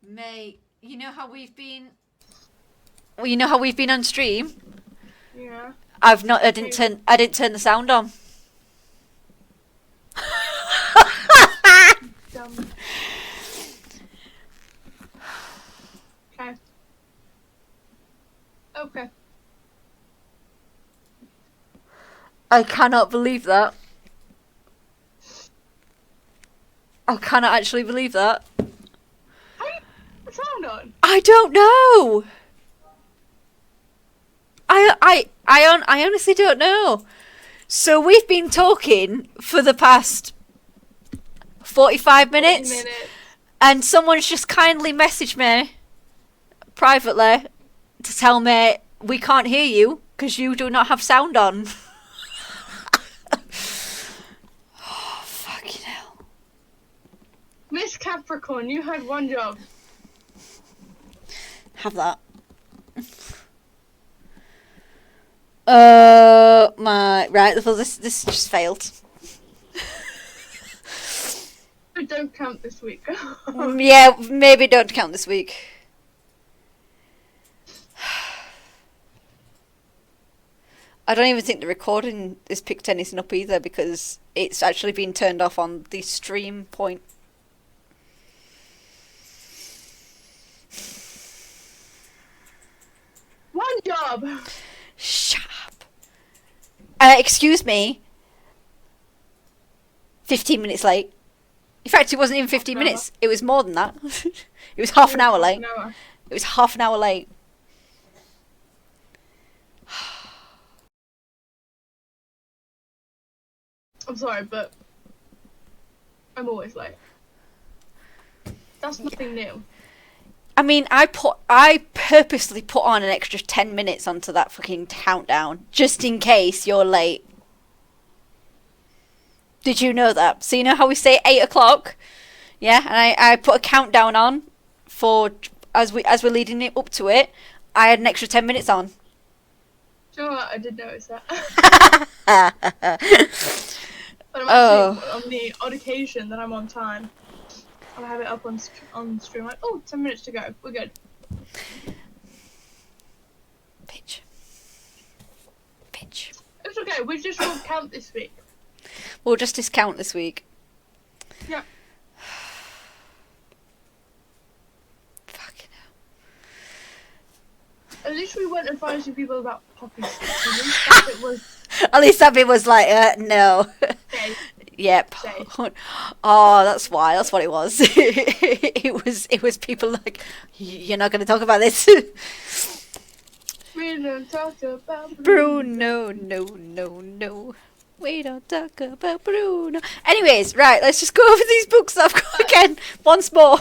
Mate, you know how we've been. Well, you know how we've been on stream. Yeah. I didn't turn the sound on. Dumb. Okay. Okay. I cannot believe that. I cannot actually believe that. What's sound on? I don't know. I honestly don't know. So we've been talking for the past 45 minutes, and someone's just kindly messaged me privately to tell me we can't hear you because you do not have sound on. Oh, fucking hell. Miss Capricorn, you had one job. Have that. Right, this just failed. Don't count this week. Yeah, maybe don't count this week. I don't even think the recording has picked anything up either because it's actually been turned off on the stream point. One job. Shut up. Excuse me. 15 minutes late. In fact, it wasn't even 15 minutes. It was more than that. It was half an hour late. It was half an hour late. I'm sorry, but I'm always late. That's nothing new. I mean, I purposely put on an extra 10 minutes onto that fucking countdown just in case you're late. Did you know that? So you know how we say 8 o'clock? Yeah, and I put a countdown on for as we're leading it up to it. I had an extra 10 minutes on. Do you know what? I did notice that. But I'm actually on the odd occasion that I'm on time. I'll have it up on stream like, 10 minutes to go. We're good. Bitch. It's okay. We just won't count this week. We'll just discount this week. Yeah. Fucking hell. At least we weren't advising people about poppy sticks. At least that bit was like, no. Safe. Yep. Safe. Oh, that's why. That's what it was. It was people like, you're not going to talk about this. We don't talk about Bruno. No. We don't talk about Bruno. Anyways, right, let's just go over these books that I've got again once more.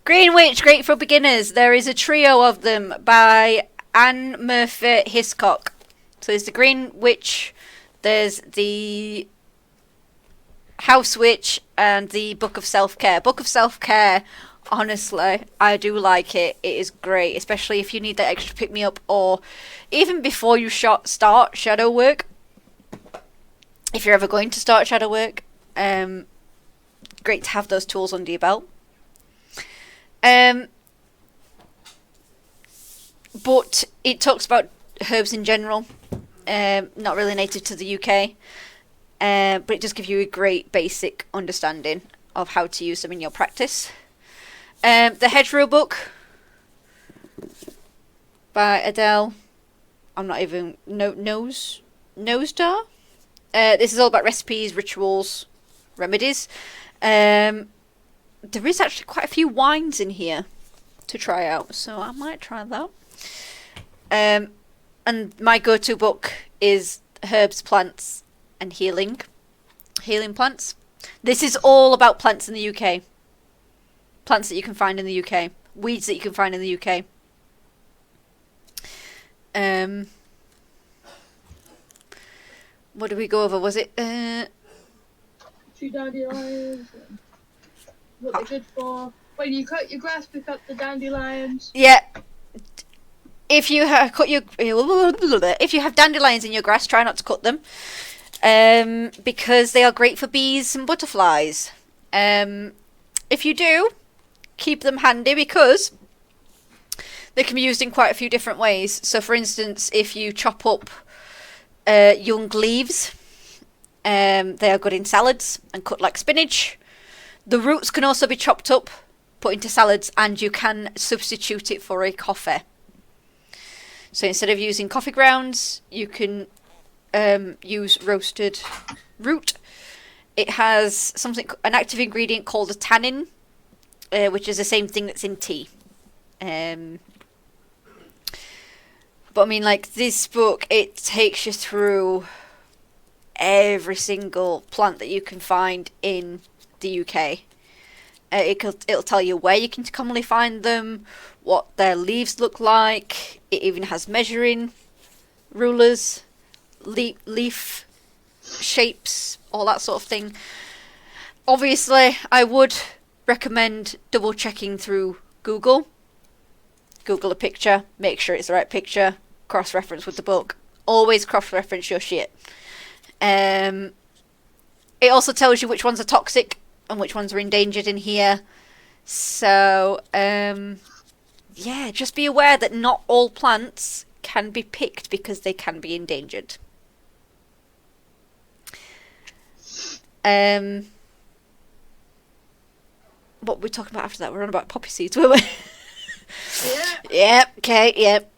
Green Witch, great for beginners. There is a trio of them by Anne Murphy Hiscock. So there's the Green Witch, there's the House Witch, and the Book of Self-Care. Book of Self-Care, honestly, I do like it. It is great, especially if you need that extra pick-me-up or even before you start shadow work. If you're ever going to start shadow work, great to have those tools under your belt. But it talks about herbs in general, not really native to the UK, but it does give you a great basic understanding of how to use them in your practice. The Hedgerow book by Adele. I'm not even Nosdar. This is all about recipes, rituals, remedies. There is actually quite a few wines in here to try out, so I might try that. And my go-to book is Herbs, Plants, and Healing Plants. This is all about plants in the UK. Plants that you can find in the UK. Weeds that you can find in the UK. What did we go over? Was it... Two dandelions. What they're good for. When you cut your grass, pick up the dandelions. Yeah. If you have if you have dandelions in your grass, try not to cut them, because they are great for bees and butterflies. If you do, keep them handy because they can be used in quite a few different ways. So, for instance, if you chop up young leaves, they are good in salads and cut like spinach. The roots can also be chopped up, put into salads, and you can substitute it for a coffee. So instead of using coffee grounds, you can use roasted root. It has an active ingredient called a tannin, which is the same thing that's in tea. But I mean, like, this book, it takes you through every single plant that you can find in the UK. It'll tell you where you can commonly find them, what their leaves look like. It even has measuring rulers, leaf shapes, all that sort of thing. Obviously, I would recommend double checking through Google. Google a picture, make sure it's the right picture, cross-reference with the book. Always cross-reference your shit. It also tells you which ones are toxic and which ones are endangered in here. So, yeah, just be aware that not all plants can be picked because they can be endangered. What were we talking about after that? We're on about poppy seeds, weren't we? Yeah. Yep, okay, yep.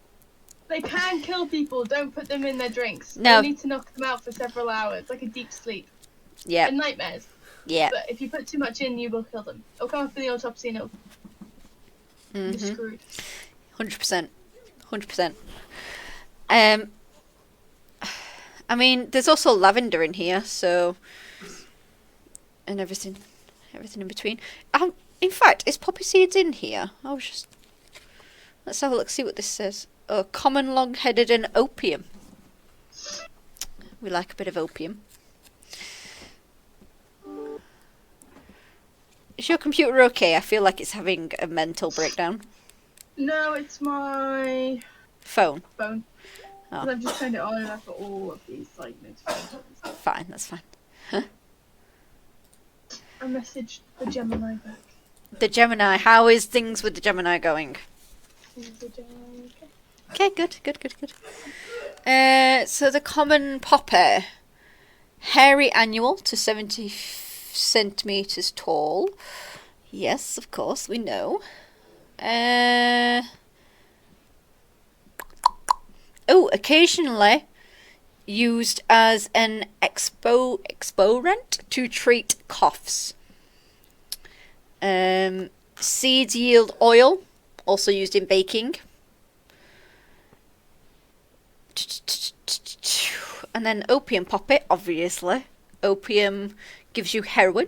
They can kill people. Don't put them in their drinks. No. You need to knock them out for several hours, like a deep sleep. Yeah. And nightmares. Yeah. But if you put too much in, you will kill them. It'll come up in the autopsy and you're screwed. 100%. 100%. I mean, there's also lavender in here, so... And everything in between. In fact, is poppy seeds in here? I was just... Let's have a look, see what this says. Oh, common long-headed and opium. We like a bit of opium. Is your computer okay? I feel like it's having a mental breakdown. No, it's my Phone. phone. Oh. 'Cause I've just turned it on and I've got all of these like notifications. Fine, that's fine. Huh? I messaged the Gemini back. The Gemini. How is things with the Gemini going? Okay, good. So the common poppy, hairy annual to 70 centimeters tall. Yes, of course, we know. Occasionally used as an exporant to treat coughs. Seeds yield oil, also used in baking. And then opium poppy, obviously. Opium gives you heroin.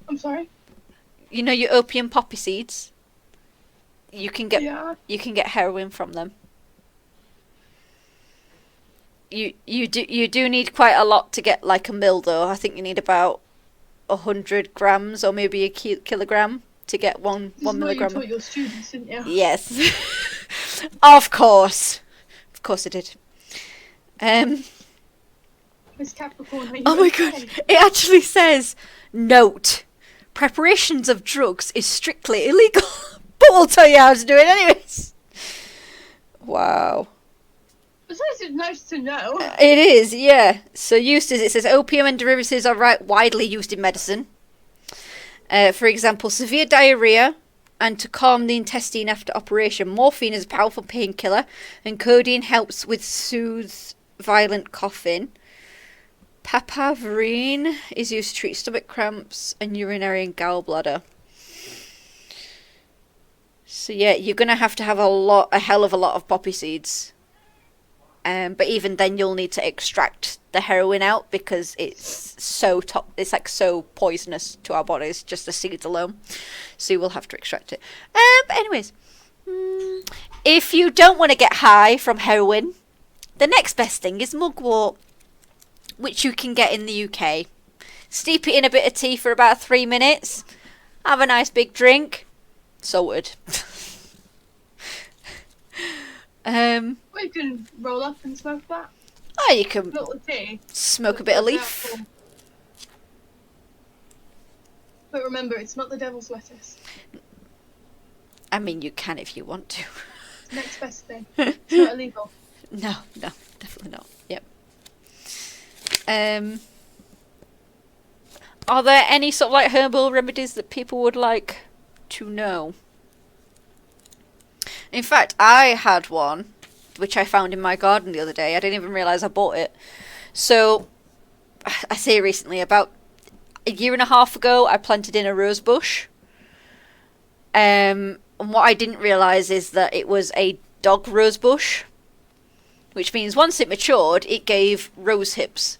I'm sorry? You know your opium poppy seeds? You can get heroin from them. You do need quite a lot to get like a mil though. I think you need about 100 grams or maybe a kilogram to get one milligram. You taught your students, didn't you? Yes. Of course I did. Miss Capricorn, are you Oh my okay? god, it actually says, note, preparations of drugs is strictly illegal. But we'll tell you how to do it anyways. Wow. Besides, it's nice to know. It is, yeah. So uses, it says opium and derivatives are widely used in medicine. For example, severe diarrhea and to calm the intestine after operation. Morphine is a powerful painkiller and codeine helps with soothe violent coughing. Papaverine is used to treat stomach cramps and urinary and gallbladder. So yeah, you're going to have a hell of a lot of poppy seeds. But even then you'll need to extract the heroin out because it's so poisonous to our bodies, just the seeds alone. So you will have to extract it. But anyways, if you don't want to get high from heroin, the next best thing is mugwort, which you can get in the UK. Steep it in a bit of tea for about 3 minutes. Have a nice big drink. Sorted. Or you can roll up and smoke that. Oh, you can Not the tea. smoke a bit of leaf. But remember, it's not the devil's lettuce. I mean, you can if you want to. Next best thing. It's not illegal. No, definitely not. Yep. Are there any sort of like herbal remedies that people would like to know? In fact, I had one, which I found in my garden the other day. I didn't even realise I bought it. So, I say recently, about a year and a half ago, I planted in a rose bush. And what I didn't realise is that it was a dog rose bush. Which means once it matured, it gave rose hips.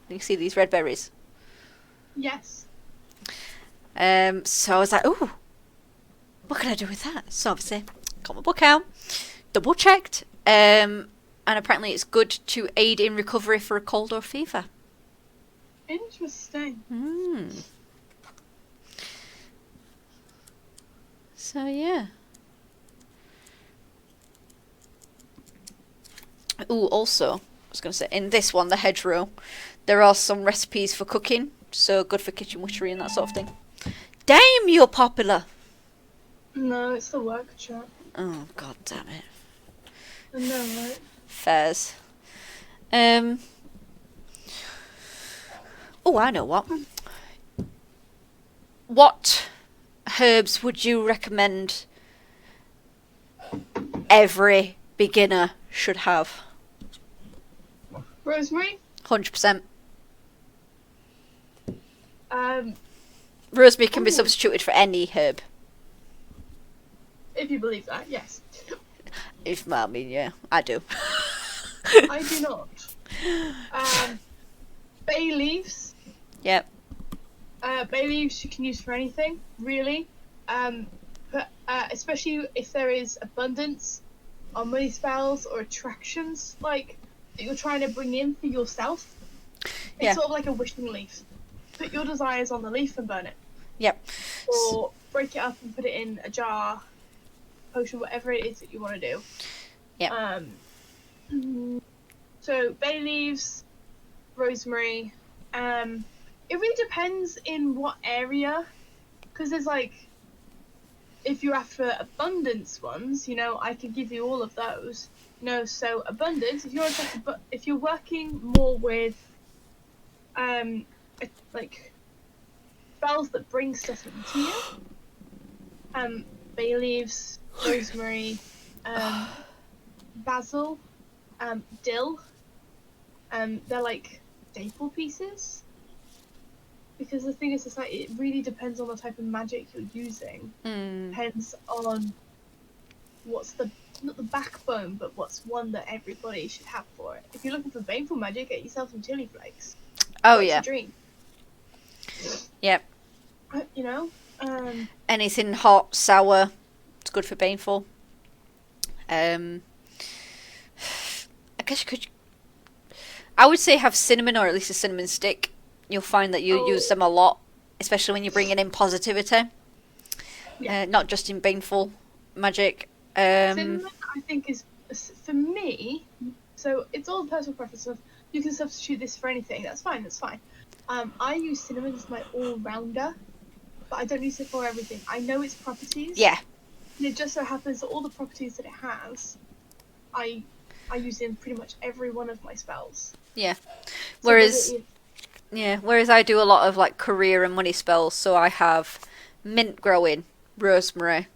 You can see these red berries. Yes. So I was like, ooh, what can I do with that? So obviously, got my book out, double checked, and apparently it's good to aid in recovery for a cold or fever. Interesting. So yeah. Ooh, also, I was going to say, in this one, the hedgerow, there are some recipes for cooking, so good for kitchen witchery and that sort of thing. Damn, you're popular! No, it's the work chat. Oh, god damn it. I know, right? Fairs. Oh, I know what. What herbs would you recommend every beginner should have? Rosemary? 100%. Rosemary Can be substituted for any herb. If you believe that, yes. I mean, yeah, I do. I do not. Bay leaves. Yep. Bay leaves you can use for anything, really. But especially if there is abundance or money spells or attractions, like, that you're trying to bring in for yourself. It's sort of like a wishing leaf. Put your desires on the leaf and burn it. Yep. Or break it up and put it in a jar, potion, whatever it is that you want to do. Yep. So bay leaves, rosemary. It really depends in what area, because there's like, if you're after abundance ones, I can give you all of those. So abundance. If you're working more with, like spells that bring stuff into you, bay leaves, rosemary, basil, dill, they're like staple pieces. Because the thing is, it's like, it really depends on the type of magic you're using. Depends on what's not the backbone, but what's one that everybody should have for it. If you're looking for baneful magic, get yourself some chili flakes. Oh, That's yeah. a dream. Yep. Anything hot, sour, it's good for baneful. I guess I would say have cinnamon, or at least a cinnamon stick. You'll find that you use them a lot, especially when you're bringing in positivity. Yeah. Not just in baneful magic. Cinnamon, I think, is, for me, so it's all personal preference. You can substitute this for anything. That's fine. I use cinnamon as my all-rounder, but I don't use it for everything. I know its properties. Yeah. And it just so happens that all the properties that it has, I use in pretty much every one of my spells. Yeah. So whereas I do a lot of like career and money spells, so I have mint growing, rosemary,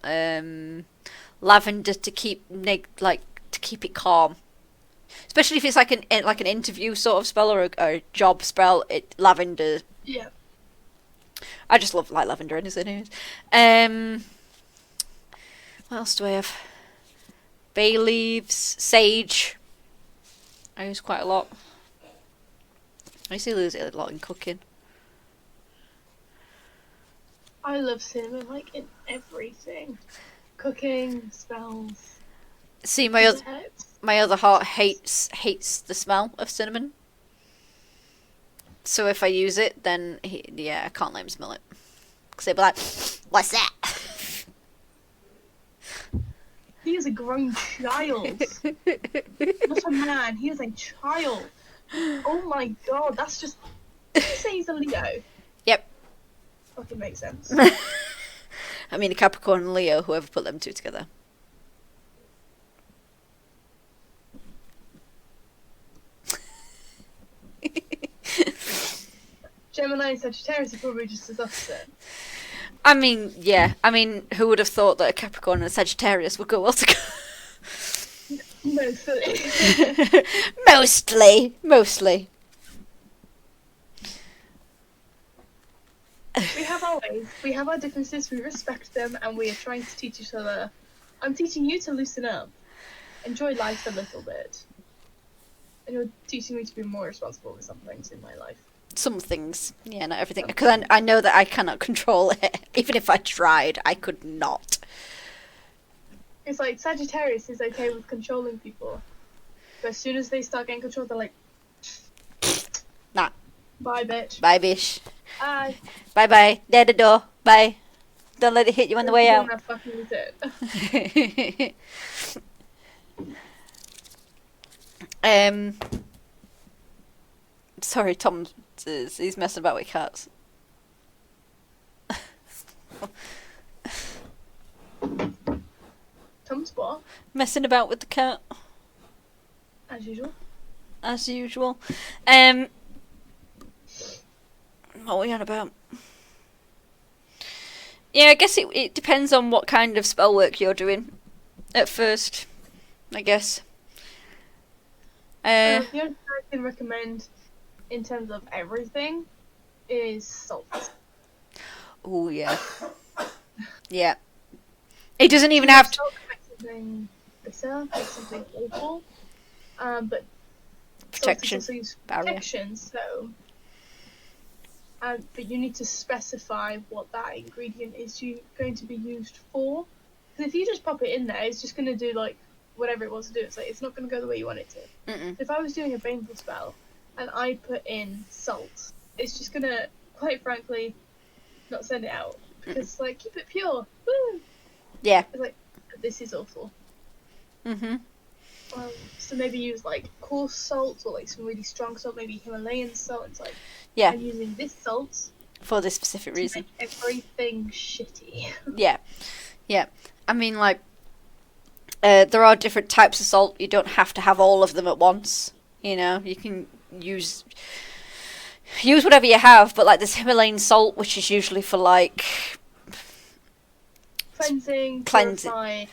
lavender to keep it calm. Especially if it's like an interview sort of spell or a job spell, lavender. Yeah. I just love like lavender anyways. What else do I have? Bay leaves, sage. I use quite a lot. I used to use it a lot in cooking. I love cinnamon, like, in everything. Cooking, spells. See, my other heart hates the smell of cinnamon. So if I use it, then I can't let him smell it. Because they'll be like, what's that? He is a grown child. Not a man, he is a child. Oh my god, that's just... Did you say he's a Leo? Yep. fucking make sense. I mean, a Capricorn and Leo, whoever put them two together. Gemini and Sagittarius are probably just as opposite. I mean, yeah. I mean, who would have thought that a Capricorn and a Sagittarius would go well together? Mostly. Mostly. We have our differences, we respect them, and we are trying to teach each other. I'm teaching you to loosen up. Enjoy life a little bit. And you're teaching me to be more responsible with some things in my life. Some things. Yeah, not everything. Because I know that I cannot control it. Even if I tried, I could not. It's like Sagittarius is okay with controlling people. But as soon as they start getting controlled, they're like... Nah. Bye, bitch. Bye, bish. Bye. Bye. There the door. Bye. Don't let it hit you on the way out. That fucking is it. Sorry, Tom. He's messing about with cats. Tom's what? Messing about with the cat. As usual. As usual. What are we on about? Yeah, I guess it depends on what kind of spell work you're doing at first, I guess. The only thing I can recommend in terms of everything is salt. Oh, yeah. Yeah. It doesn't even have to... Salt makes something bitter, makes something awful. But Protection. Salt is also used for Barrier. protection, so... but you need to specify what that ingredient is going to be used for. Because if you just pop it in there, it's just going to do, like, whatever it wants to do. It's like, it's not going to go the way you want it to. Mm-mm. If I was doing a baneful spell, and I put in salt, it's just going to, quite frankly, not send it out. Because, like, keep it pure. Woo! Yeah. It's like, this is awful. Mm-hmm. So maybe use, like, coarse salt, or, like, some really strong salt, maybe Himalayan salt. It's like, Yeah. I'm using this salt For this specific to reason. make everything shitty. Yeah. Yeah. I mean, like, there are different types of salt. You don't have to have all of them at once. You know, you can use whatever you have, but, like, there's Himalayan salt, which is usually for, like... Cleansing, Cleansing. purifying.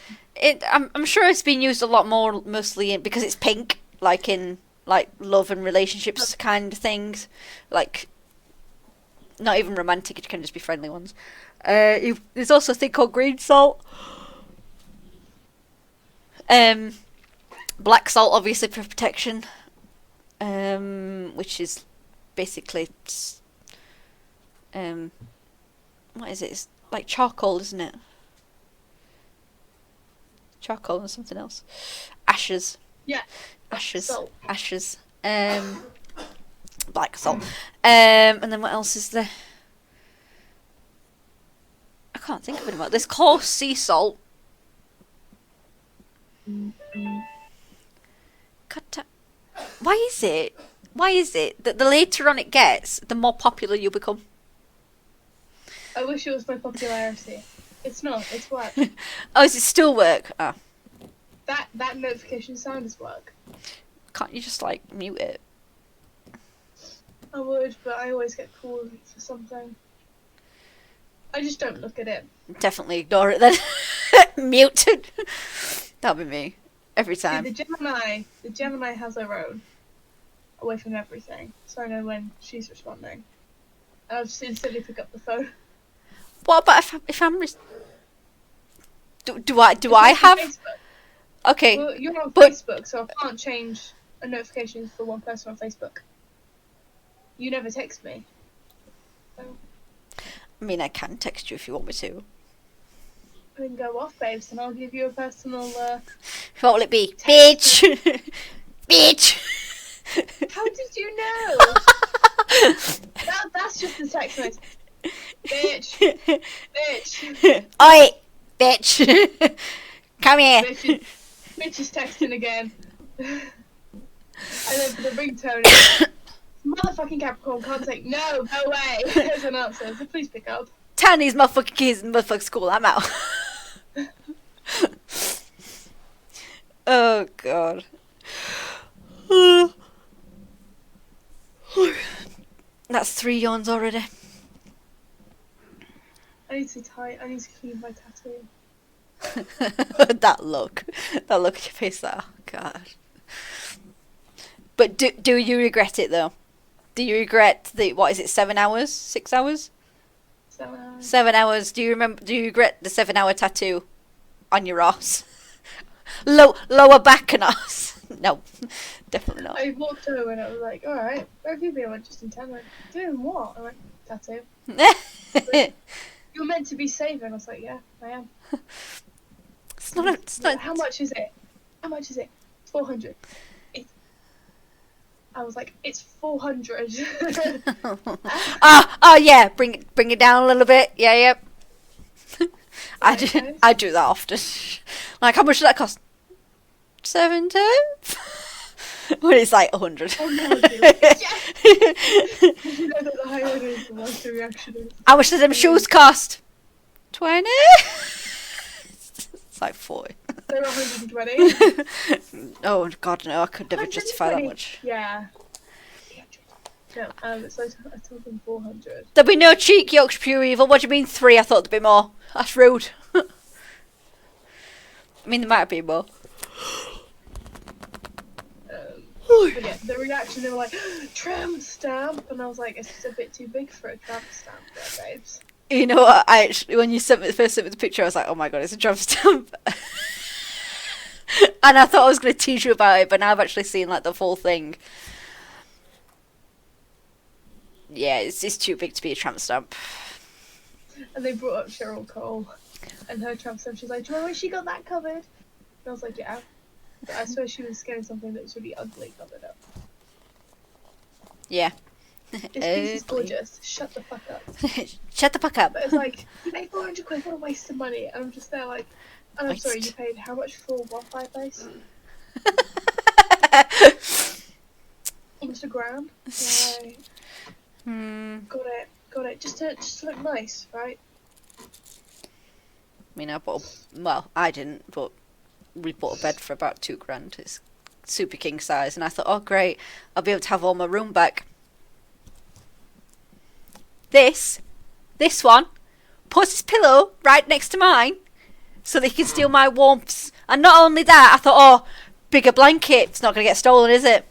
I'm sure it's been used a lot more, mostly because it's pink, like in, like, love and relationships kind of things. Like, not even romantic, it can just be friendly ones. There's also a thing called green salt. Black salt, obviously, for protection. Which is basically... what is it? It's like charcoal, isn't it? Charcoal and something else. Ashes. Yeah. Ashes. Salt. Ashes. Black salt. And then what else is there? I can't think of it anymore. There's coarse sea salt. Why is it? Why is it that the later on it gets, the more popular you become? I wish it was my popularity. It's not. It's work. Oh, is it still work? Oh. That notification sound is work. Can't you just, like, mute it? I would, but I always get called for something. I just don't look at it. Definitely ignore it then. Mute. That'll be me. Every time. See, the Gemini has her own. Away from everything. So I know when she's responding. And I'll just instantly pick up the phone. What about if I'm... Do I have... Facebook. Okay. Well, you're on but... Facebook, so I can't change a notification for one person on Facebook. You never text me. So... I mean, I can text you if you want me to. We can go off, babes, and I'll give you a personal, What will it be? Bitch! Bitch! How did you know? That's just a text message. Bitch! Bitch! Oi! Bitch! Come here! Bitch is texting again. And then for the ringtone, it's motherfucking fucking Capricorn can't say no way as an answer, so please pick up. Turn these motherfucking kids in motherfucking school, I'm out. Oh god. That's 3 yawns already. I need to clean my tattoo. that look at your face, oh god. But do you regret it though? Do you regret the, what is it, 7 hours? 6 hours? 7 hours. 7 hours. Do you regret the 7-hour tattoo on your ass? Lower back and ass? No, definitely not. I walked over and I was like, alright, where have you been? I went just in town. I went, doing what? I went, tattoo. You're meant to be saving. I was like, yeah, I am. It's not. How much is it? How much is it? 400. I was like, it's 400. Oh yeah, bring it down a little bit. Yeah, yep. I do that often. Like, how much does that cost? 70. When it's like 100. Oh no, dude. Yes! You know that the higher it is, the worse the reaction is. How much does them shoes cost? 20. It's like 40. They're 120. Oh god, no! I could never justify that much. Yeah. No, so I told them 400. There'll be no cheek, Yorkshire Pure Evil. What do you mean 3? I thought there'd be more. That's rude. I mean, there might be more. But yeah, the reaction, they were like, tramp stamp, and I was like, it's just a bit too big for a tramp stamp there, babes. You know what? I actually, when you first sent me the picture, I was like, oh my god, it's a tramp stamp. And I thought I was going to tease you about it, but now I've actually seen like the full thing. Yeah, it's too big to be a tramp stamp. And they brought up Cheryl Cole and her tramp stamp. She's like, do you know where she got that covered? And I was like, yeah. But I swear she was getting something that was really ugly covered up. Yeah. This piece is gorgeous. Shut the fuck up. Shut the fuck up. But it's like, you paid 400 quid, what a waste of money. And I'm just there like, and I'm sorry, you paid how much for one fireplace? Almost $1,000. Right. Got it. Just to look nice, right? I mean, I didn't, but we bought a bed for about $2,000. It's super king size, and I thought, oh great, I'll be able to have all my room back. This one puts his pillow right next to mine, so they can steal my warmth. And not only that, I thought, oh, bigger blanket, it's not going to get stolen, is it?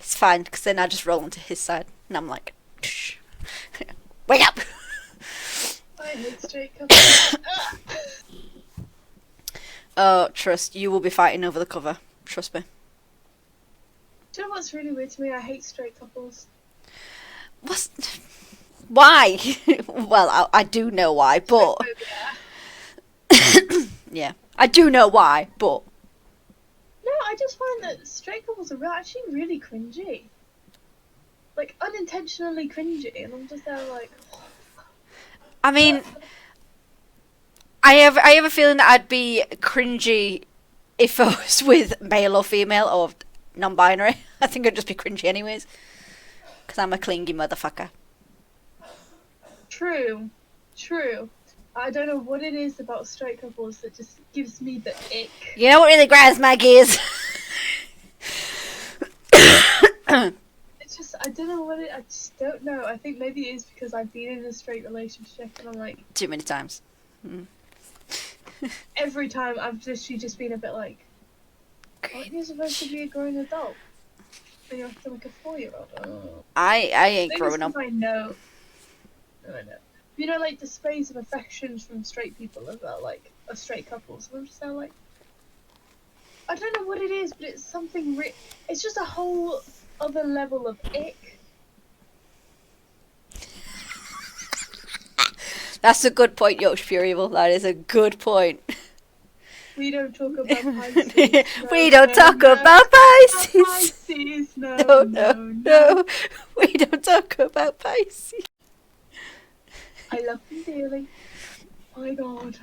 It's fine, because then I just roll onto his side, and I'm like, shh. Wake up! I hate straight couples. Oh, trust, you will be fighting over the cover. Trust me. Do you know what's really weird to me? I hate straight couples. Why? Well, I do know why, but... Yeah, I do know why, but... No, I just find that straight couples are actually really cringy. Like, unintentionally cringy, and I'm just there like... I mean... I have a feeling that I'd be cringy if I was with male or female or non-binary. I think I'd just be cringy anyways. Because I'm a clingy motherfucker. True. I don't know what it is about straight couples that just gives me the ick. You know what really grinds my gears? It's just, I don't know what I just don't know. I think maybe it is because I've been in a straight relationship and I'm like... Too many times. Every time I've literally just been a bit like, aren't you supposed to be a grown adult? And you're acting like a 4-year-old. Oh. I ain't growing up. I know. You know, like, displays of affection from straight people about, like, a straight couple. So I'm just there like, I don't know what it is, but it's something it's just a whole other level of ick. That's a good point, Yorkshire Pure Evil. That is a good point. We don't talk about Pisces. We don't talk about Pisces. No. We don't talk about Pisces. I love them dearly. My God.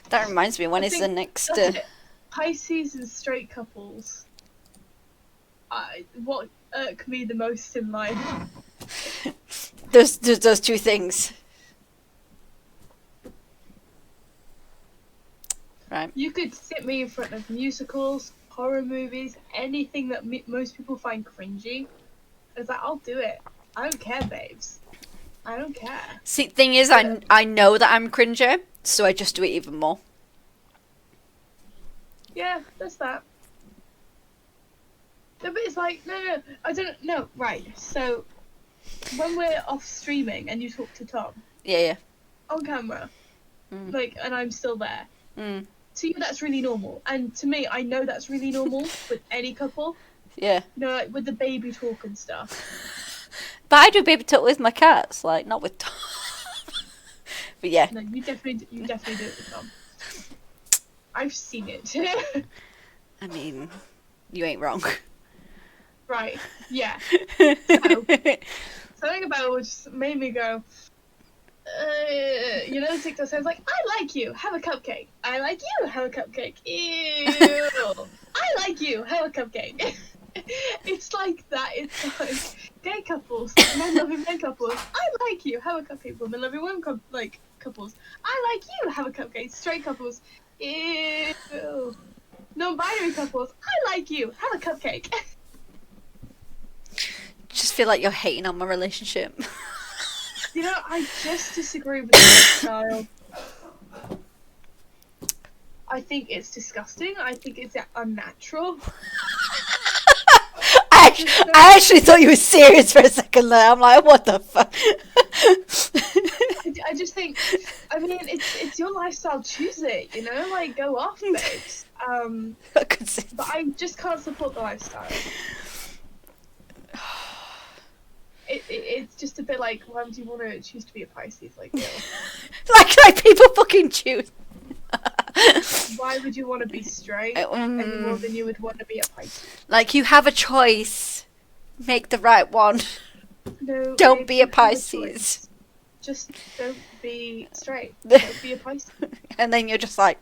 That reminds me, when I is the think next... that's it. Pisces and straight couples. What irk me the most in life. Those two things. Right. You could sit me in front of musicals, horror movies, anything that most people find cringy. It's like, I'll do it. I don't care, babes. I don't care. See, thing is, I know that I'm cringy, so I just do it even more. Yeah, there's that. No, but it's like, no, I don't know. Right, so when we're off streaming and you talk to Tom Yeah. on camera, like, and I'm still there, to you that's really normal, and to me, I know that's really normal with any couple. Yeah. You know, like with the baby talk and stuff. But I do baby talk with my cats, like, not with Tom. But yeah. No, you definitely do it with Tom. I've seen it. I mean, you ain't wrong. Right, yeah. So, something about it just made me go, you know, the TikTok says, like, I like you, have a cupcake. I like you, have a cupcake. Ew. I like you, have a cupcake. It's like that. It's like gay couples, men loving men couples. I like you, have a cupcake. Women loving women couples. I like you, have a cupcake. Straight couples. Ew. Non-binary couples. I like you, have a cupcake. Just feel like you're hating on my relationship. You know, I just disagree with this style. I think it's disgusting. I think it's unnatural. I actually thought you were serious for a second there. I'm like, what the fuck? I just think, I mean, it's your lifestyle. Choose it, you know? Like, go off, babes. But I just can't support the lifestyle. It's just a bit like, why would you want to choose to be a Pisces? Like, you know? like people fucking choose. Why would you want to be straight any more than you would want to be a Pisces? Like, you have a choice. Make the right one. No, don't be a Pisces. Just don't be straight. Don't be a Pisces. And then you're just like...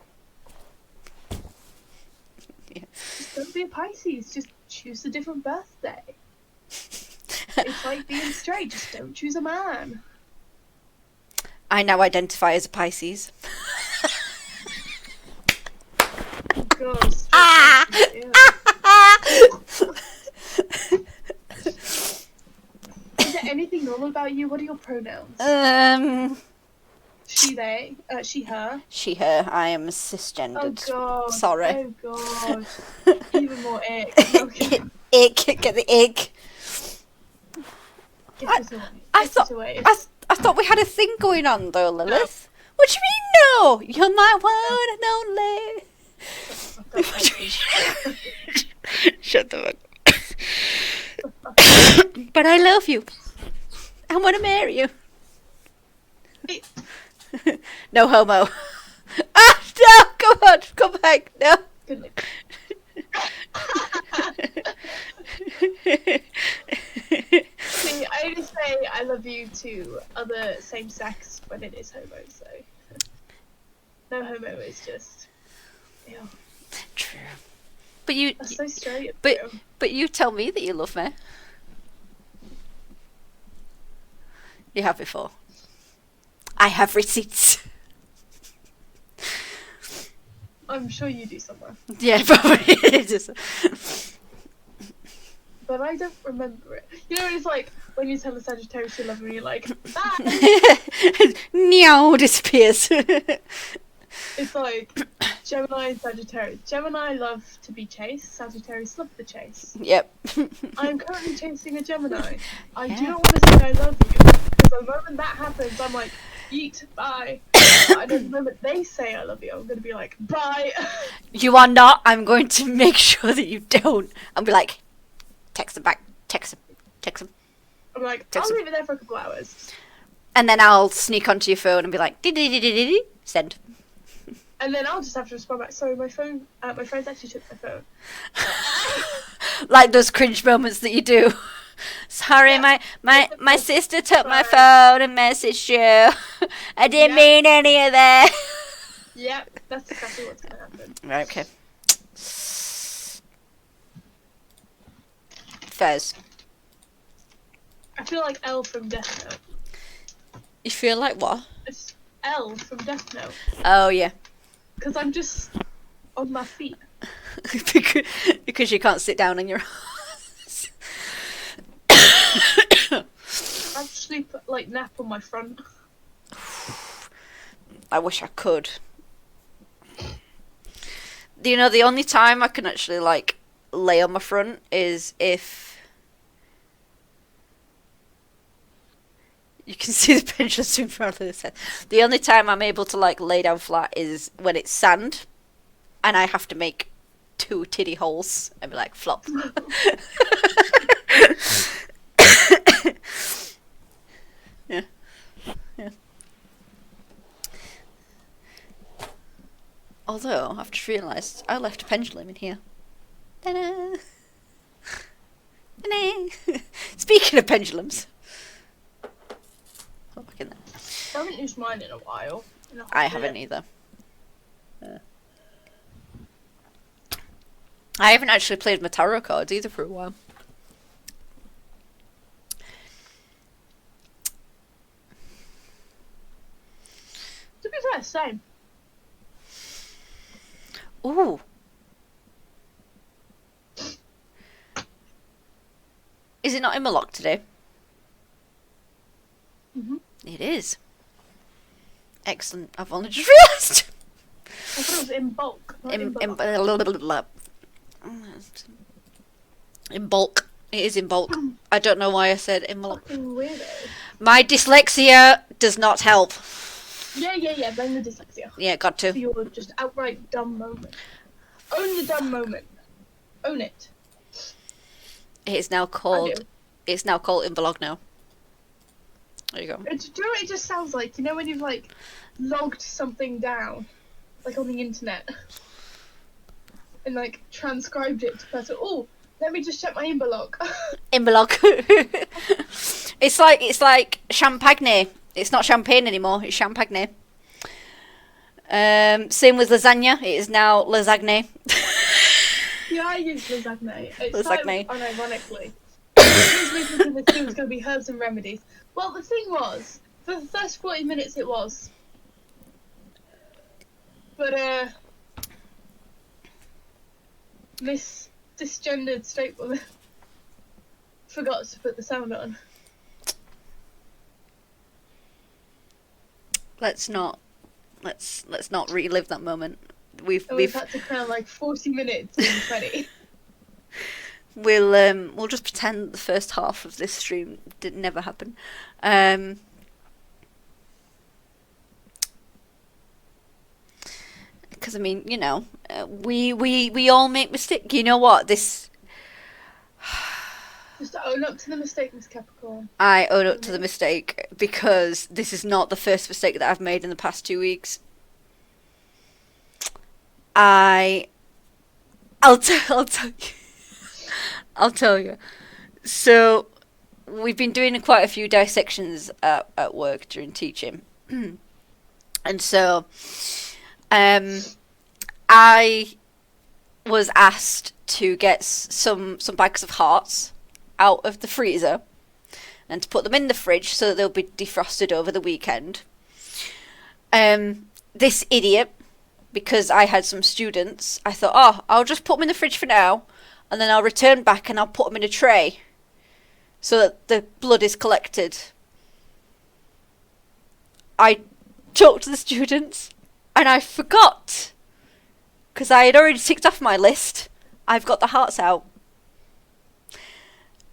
Yeah. Just don't be a Pisces. Just choose a different birthday. It's like being straight. Just don't choose a man. I now identify as a Pisces. God, Is there anything normal about you? What are your pronouns? She, they, she, her. She, her. I am cisgendered. Oh god. Sorry. Oh god. Even more ick. Okay. Ick. Get the ick. I thought we had a thing going on though, Lilith. No. What do you mean no? You're my one and only. Shut the fuck. But I love you. I want to marry you. No homo. Ah, no, come on, come back, no. See, I only say I love you to other same sex when it is homo, so no homo is just ew. True. But you That's so straight. But you tell me that you love me. You have before. I have receipts. I'm sure you do somewhere. Yeah, probably. Just... But I don't remember it. You know, it's like when you tell a Sagittarius you love them, you're like, bye. Meow, disappears. It's like Gemini and Sagittarius. Gemini love to be chased. Sagittarius love the chase. Yep. I'm currently chasing a Gemini. I do not want to say I love you, because the moment that happens, I'm like, eat, bye. And the moment they say I love you, I'm going to be like, bye. You are not. I'm going to make sure that you don't. I'll be like, text them back. Text them. I'm like, I'll leave it there for a couple hours. And then I'll sneak onto your phone and be like, send. And then I'll just have to respond back. Sorry, my phone. My friends actually took my phone. Like those cringe moments that you do. Sorry, Yeah. my sister took my phone and messaged you. I didn't mean any of that. Yep, that's exactly what's gonna happen. Right, okay. Fez. I feel like L from Death Note. You feel like what? It's L from Death Note. Oh, yeah. Because I'm just on my feet. because you can't sit down on your ass. I sleep, like, nap on my front. I wish I could. You know, the only time I can actually, like, lay on my front is if you can see the pendulums in front of this head. The only time I'm able to, like, lay down flat is when it's sand and I have to make 2 titty holes and be like, flop. Yeah. Yeah. Although, I've just realised I left a pendulum in here. Ta-da! Ta-da! Speaking of pendulums. Oh, back in there. I haven't used mine in a while. I haven't either. I haven't actually played my tarot cards either for a while. To be fair, same. Ooh. Is it not in my lock today? Mm-hmm. It is. Excellent. I've only just realised. I thought it was in bulk. Not in bulk. In bulk. It is in bulk. I don't know why I said in my lock. Fucking weirdo. My dyslexia does not help. Yeah. Blame the dyslexia. Yeah, got to. For your just outright dumb moment. Own the dumb moment. Own it. It is now called. It's now called in vlog now. There you go. Do you know what it just sounds like? You know when you've like logged something down, like on the internet, and like transcribed it to person. Oh, let me just check my Imbalog. Imbalog. It's like champagne. It's not champagne anymore. It's champagne. Same with lasagna. It is now lasagne. Yeah, I use lasagne. It's Lasagne. kind of unironically. The two was going to be herbs and remedies. Well, the thing was, for the first 40 minutes it was. But, Miss Disgendered Straight Woman forgot to put the sound on. Let's not relive that moment. We've had to count like 40 minutes in 20. We'll just pretend the first half of this stream did never happen. Because I mean, you know, we all make mistakes. You know what? This. Just own up to the mistake, Miss Capricorn. I own up to the mistake because this is not the first mistake that I've made in the past 2 weeks. I'll tell you. I'll tell you. So, we've been doing quite a few dissections at work during teaching. And so, I was asked to get some bags of hearts out of the freezer and to put them in the fridge so that they'll be defrosted over the weekend. This idiot, because I had some students, I thought, oh, I'll just put them in the fridge for now, and then I'll return back and I'll put them in a tray so that the blood is collected. I talked to the students and I forgot, because I had already ticked off my list. I've got the hearts out.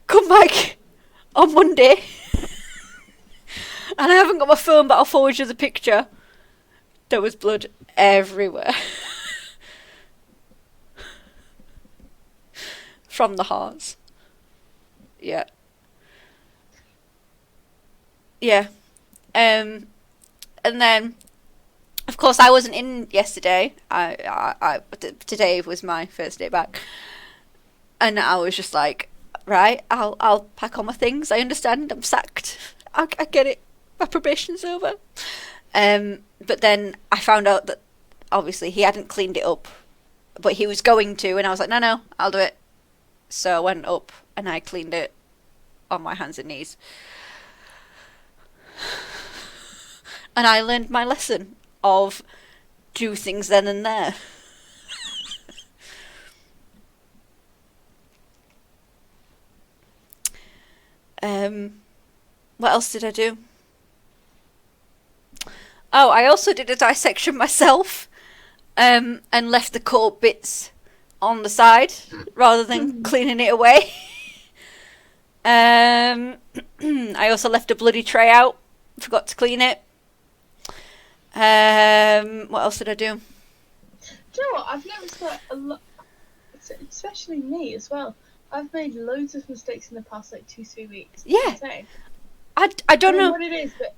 Come back on Monday and I haven't got my phone, but I'll forward you the picture. There was blood everywhere. From the hearts. Yeah. Yeah. And then, of course, I wasn't in yesterday. Today was my first day back. And I was just like, right, I'll pack all my things. I understand. I'm sacked. I get it. My probation's over. But then I found out that obviously he hadn't cleaned it up, but he was going to, and I was like, no, I'll do it. So I went up and I cleaned it on my hands and knees. And I learned my lesson of do things then and there. What else did I do? Oh, I also did a dissection myself, and left the core bits on the side rather than cleaning it away. I also left a bloody tray out. Forgot to clean it. What else did I do? Do you know what? I've noticed that a lot, especially me as well. I've made loads of mistakes in the past, like 2-3 weeks. Yeah. I don't know what it is, but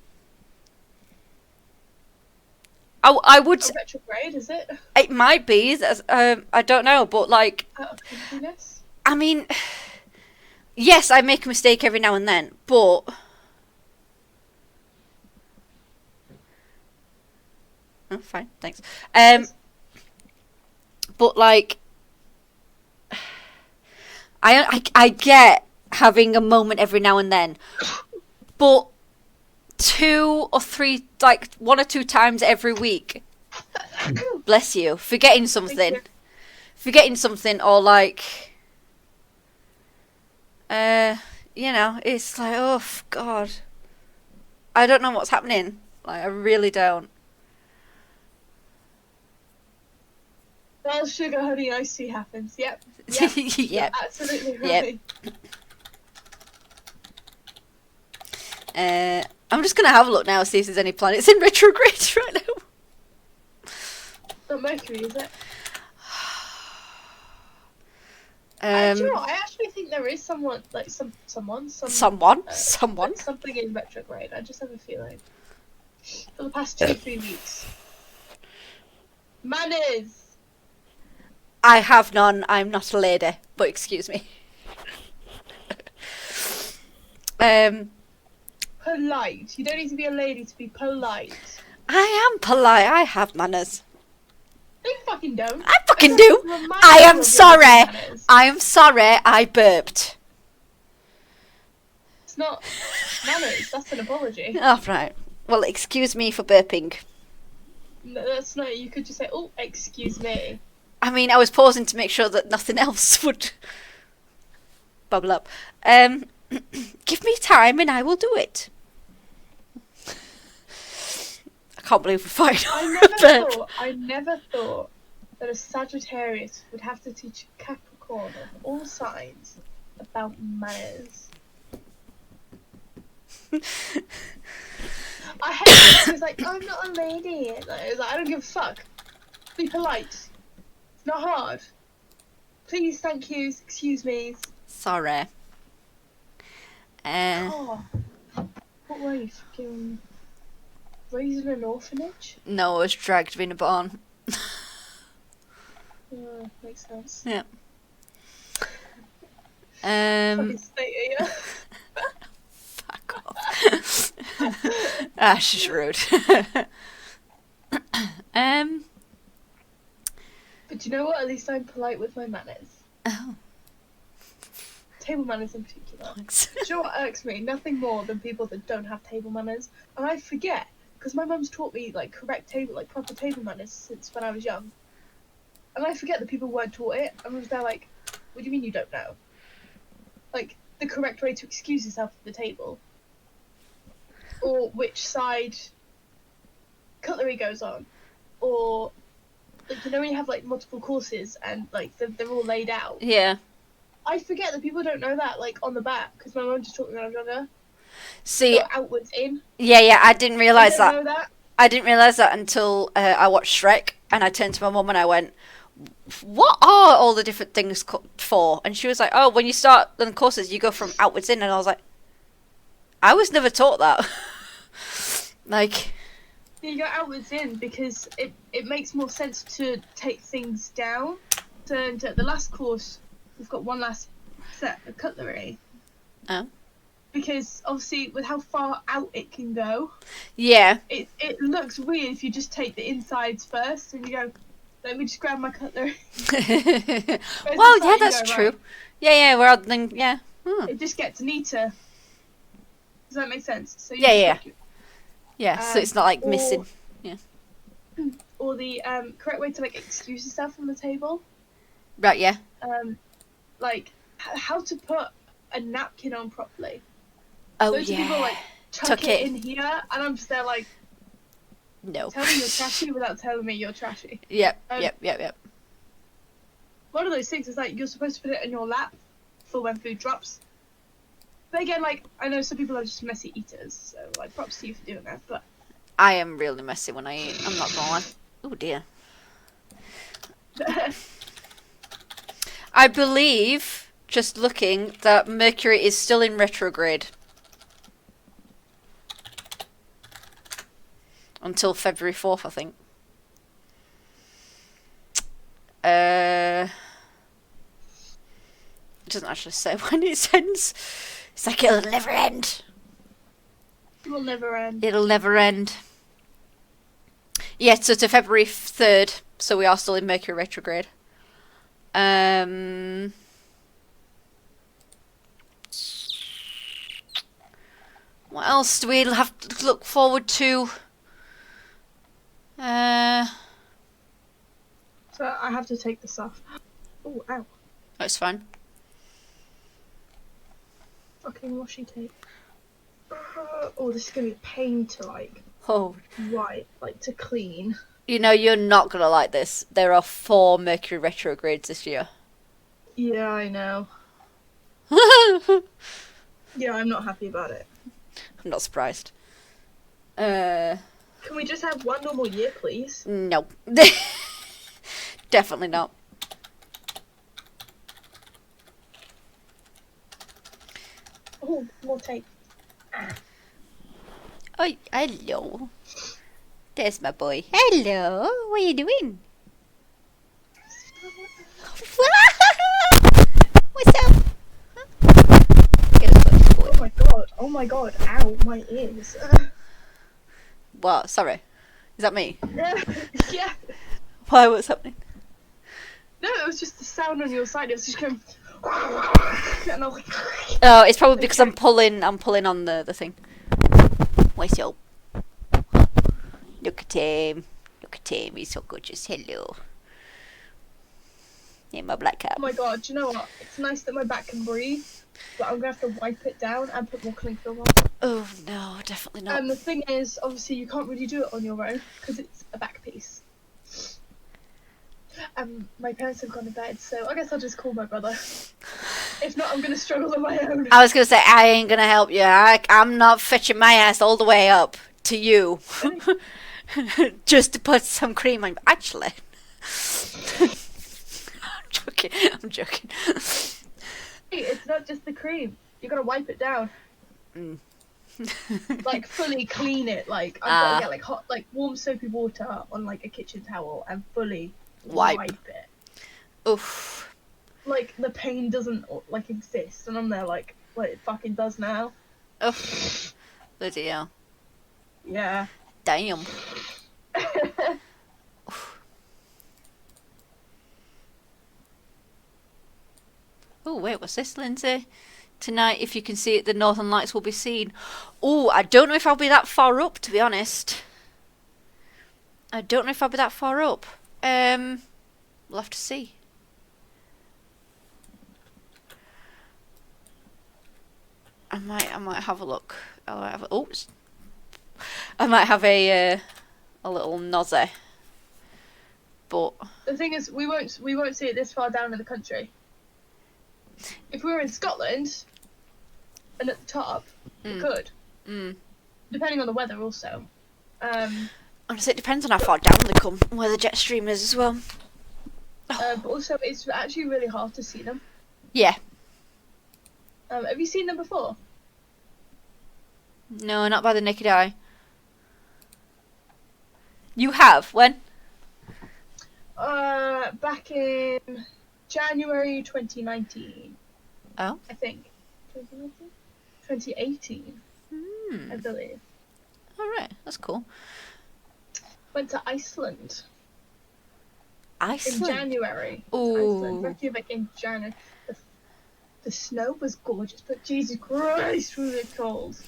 I would. A retrograde, is it? It might be. I don't know, but like. Out of happiness? I mean, yes, I make a mistake every now and then, but. Oh, fine, thanks. But like, I get having a moment every now and then, but 2 or 3, like 1 or 2 times every week. Bless you, forgetting something, or like, it's like, oh God, I don't know what's happening. Like, I really don't. Well, sugar honey iced tea happens. Yep. Yep. Absolutely right. Yep. I'm just gonna have a look now, see if there's any planets in retrograde right now. Not Mercury, is it? Do you know what? I actually think there is someone, like someone. Something in retrograde. I just have a feeling. For the past 2-3 weeks. Manners. I have none. I'm not a lady, but excuse me. Polite. You don't need to be a lady to be polite. I am polite. I have manners. No, you fucking don't. I fucking do. I am sorry. I am sorry. I burped. It's not manners. That's an apology. Oh, right. Well, excuse me for burping. No, that's not. You could just say, "Oh, excuse me." I mean, I was pausing to make sure that nothing else would bubble up. Give me time and I will do it. I can't believe we're fighting. I never thought that a Sagittarius would have to teach a Capricorn of all signs about manners. I hate it. She was like, "I'm not a lady." And I was like, "I don't give a fuck. Be polite. It's not hard. Please, thank you, excuse me." Sorry. Oh, what were you fucking raised in an orphanage? No, I was dragged in a barn. Makes sense. Yeah. Fucking state of you. Fuck off. She's rude. But you know what? At least I'm polite with my manners. Oh. Table manners in particular. Thanks. Do you know what irks me? Nothing more than people that don't have table manners. And I forget, because my mum's taught me like proper table manners since when I was young. And I forget that people weren't taught it. And I was there like, what do you mean you don't know? Like, the correct way to excuse yourself at the table. Or which side cutlery goes on. Or, like, you know when you have like multiple courses and like they're all laid out? Yeah. I forget that people don't know that, like, on the back, because my mum just taught me when I was younger. See, so outwards in. Yeah, I didn't realise that. Know that. I didn't realise that until I watched Shrek, and I turned to my mum and I went, "What are all the different things for?" And she was like, "Oh, when you start the courses, you go from outwards in." And I was like, I was never taught that. Like... You go outwards in because it makes more sense to take things down. So the last course... We've got one last set of cutlery. Oh. Because obviously, with how far out it can go, Yeah. it looks weird if you just take the insides first and you go, let me just grab my cutlery. Well, yeah, that's true. Right. Yeah, rather than, yeah. It just gets neater. Does that make sense? So you Yeah, so it's not like missing. Yeah. Or the correct way to like excuse yourself from the table. Right, yeah. Like how to put a napkin on properly. Oh, Loads of people like tuck it in here, and I'm just there like, no. Tell me you're trashy without telling me you're trashy. Yep. One of those things is like you're supposed to put it in your lap for when food drops. But again, like I know some people are just messy eaters, so like props to you for doing that. But I am really messy when I eat. I'm not gonna lie. Oh dear. I believe, just looking, that Mercury is still in retrograde. Until February 4th, I think. It doesn't actually say when it ends. It's like it'll never end. It will never end. It'll never end. Yeah, so to February 3rd, so we are still in Mercury retrograde. What else do we have to look forward to? So I have to take this off. Oh, ow. That's fine. Fucking washi tape. Oh, this is gonna be a pain to like. Oh. Right, like to clean. You know, you're not gonna like this. There are 4 Mercury retrogrades this year. Yeah, I know. Yeah, I'm not happy about it. I'm not surprised. Can we just have one normal year, please? No. Definitely not. Oh, more tape. Ah. Oh, hello. There's my boy. Hello. What are you doing? What's up? Oh my god. Oh my god. Ow, my ears. What? Sorry. Is that me? Yeah. Why? What's happening? No, it was just the sound on your side. It was just going. And I was like, oh, it's probably because I'm pulling on the thing. What's up? Look at him. Look at him. He's so gorgeous. Hello. Yeah, my black cat. Oh my god, do you know what? It's nice that my back can breathe, but I'm going to have to wipe it down and put more cling film on. Oh no, definitely not. And the thing is, obviously you can't really do it on your own, because it's a back piece. My parents have gone to bed, so I guess I'll just call my brother. If not, I'm going to struggle on my own. I was going to say, I ain't going to help you. I'm not fetching my ass all the way up to you. Just to put some cream on. Actually. I'm joking. It's not just the cream. You got to wipe it down. Like fully clean it. Like I've got to get like hot, like warm soapy water on like a kitchen towel and fully wipe it. Oof. Like the pain doesn't like exist, and I'm there like, well, it fucking does now. Oof. Bloody hell. Yeah. Damn. Oh wait, what's this, Lindsay? Tonight, if you can see it, the Northern Lights will be seen. Oh, I don't know if I'll be that far up, to be honest. I don't know if I'll be that far up. We'll have to see. I might have a look. I might have a little nosy. But the thing is, we won't see it this far down in the country. If we were in Scotland and at the top, we could. Depending on the weather, also. Honestly, it depends on how far down they come, and where the jet stream is as well. But also, it's actually really hard to see them. Yeah. Have you seen them before? No, not by the naked eye. You have? When? Back in January 2019. Oh. I think. 2018, I believe. Alright, that's cool. Went to Iceland. Iceland? In January. Ooh. Iceland. Reykjavik in January. The snow was gorgeous, but Jesus Christ, was it cold.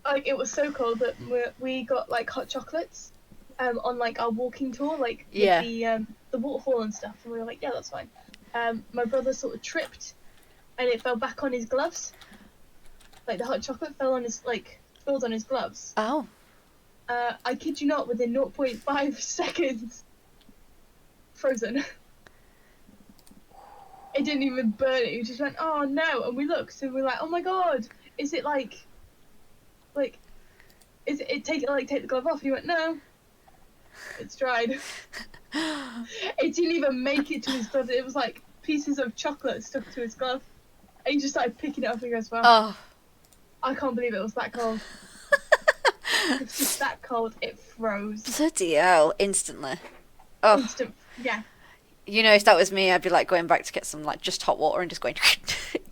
Like, it was so cold that we got, like, hot chocolates on, like, our walking tour, like, with the waterfall and stuff, and we were like, yeah, that's fine. My brother sort of tripped, and it fell back on his gloves. Like, the hot chocolate fell on his, like, spilled on his gloves. Oh. I kid you not, within 0.5 seconds, frozen. It didn't even burn it. It just went, oh no. And we looked and we were like, oh my god, is it is it take the glove off? He went, no, it's dried. It didn't even make it to his glove. It was like pieces of chocolate stuck to his glove. And he just started picking it up and goes, well, Oh. I can't believe it was that cold. It's just that cold, it froze. Bloody hell, instantly. Oh. Instant, yeah. You know, if that was me, I'd be like going back to get some like just hot water and just going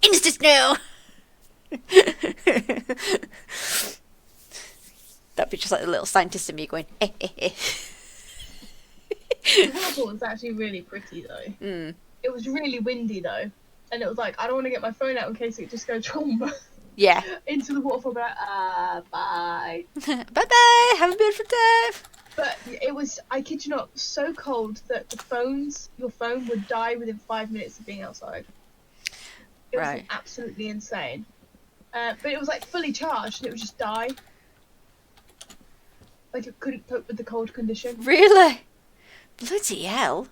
instant snow. That'd be just like the little scientist in me going. The waterfall was actually really pretty though. Mm. It was really windy though, and it was like I don't want to get my phone out in case it just goes Yeah. into the waterfall. But bye. Bye bye. Have a beautiful day. But it was, I kid you not, so cold that your phone would die within 5 minutes of being outside. It was absolutely insane. But it was like fully charged and it would just die. Like it couldn't cope with the cold condition. Really? Bloody hell.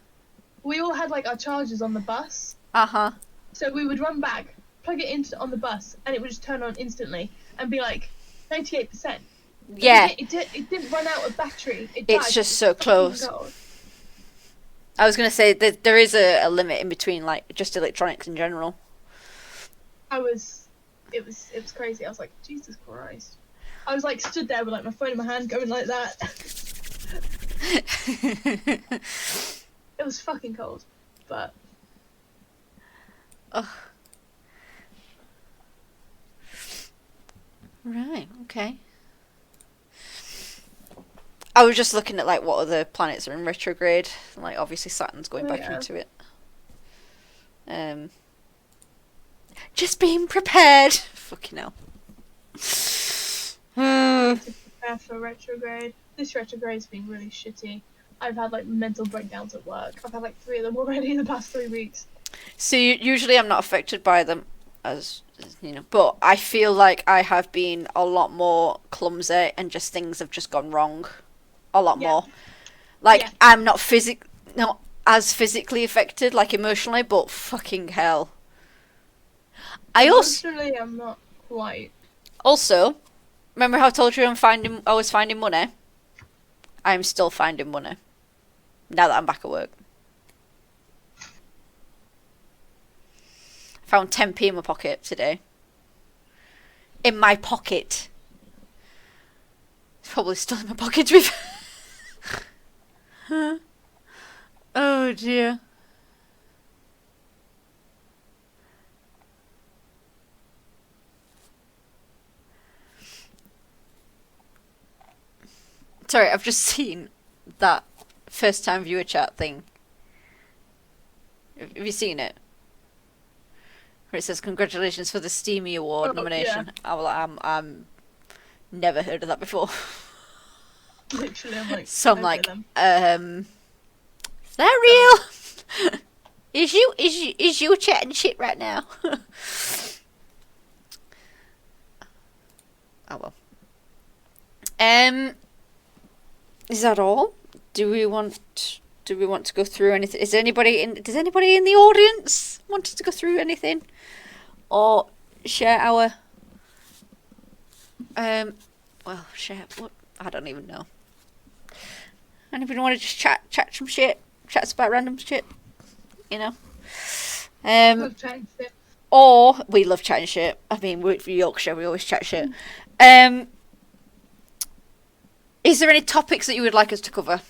We all had like our chargers on the bus. Uh-huh. So we would run back, plug it on the bus, and it would just turn on instantly and be like 98%. Yeah. It didn't run out of battery. It's just so close. I was going to say that there is a limit in between, like, just electronics in general. It was crazy. I was like, Jesus Christ. I was like stood there with like my phone in my hand going like that. It was fucking cold, but. Oh. Right, okay. I was just looking at like what other planets are in retrograde. Like obviously Saturn's going back into it. Just being prepared. Fucking hell. To prepare for retrograde. This retrograde's been really shitty. I've had like mental breakdowns at work. I've had like 3 of them already in the past 3 weeks. So usually I'm not affected by them, as you know, but I feel like I have been a lot more clumsy and just things have just gone wrong. A lot more. Like I'm not as physically affected, like emotionally, but fucking hell. Emotionally, I'm not quite. Also, remember how I told you I was finding money? I'm still finding money. Now that I'm back at work. Found 10p in my pocket today. In my pocket. It's probably still in my pocket to be fair. Oh dear. Sorry, I've just seen that first time viewer chat thing. Have you seen it? Where it says congratulations for the Steamy Award nomination. Yeah. I'm never heard of that before. Literally, I'm like. So I'm like, is that real? Is you chatting shit right now? Oh well. Is that all? Do we want to go through anything? Does anybody in the audience want to go through anything, or share our share what? I don't even know. Anybody want to just chat some shit, chats about random shit, you know? Love chatting shit. Or we love chatting shit. I mean, we're Yorkshire, we always chat shit. Is there any topics that you would like us to cover?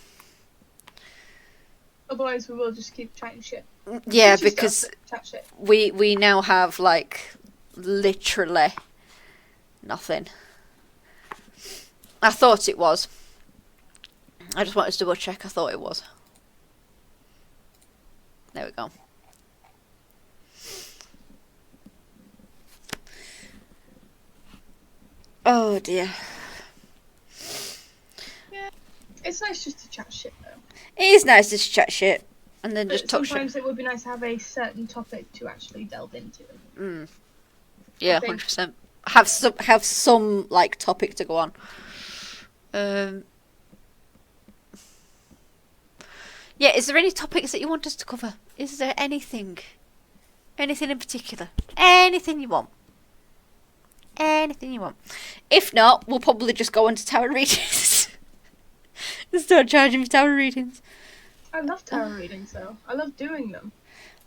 Otherwise, we will just keep chatting shit. Yeah, It's just because us that chat shit. we now have, like, literally nothing. I thought it was. I just wanted to double check. I thought it was. There we go. Oh dear. Yeah, it's nice just to chat shit though. It is nice to chat shit and then But just talk shit. sometimes it would be nice to have a certain topic to actually delve into. Yeah, 100%. Have some like topic to go on. Yeah, is there any topics that you want us to cover? Is there anything? Anything in particular? Anything you want? Anything you want? If not, we'll probably just go on to tarot readings. And start charging for tarot readings. I love tarot readings though. I love doing them.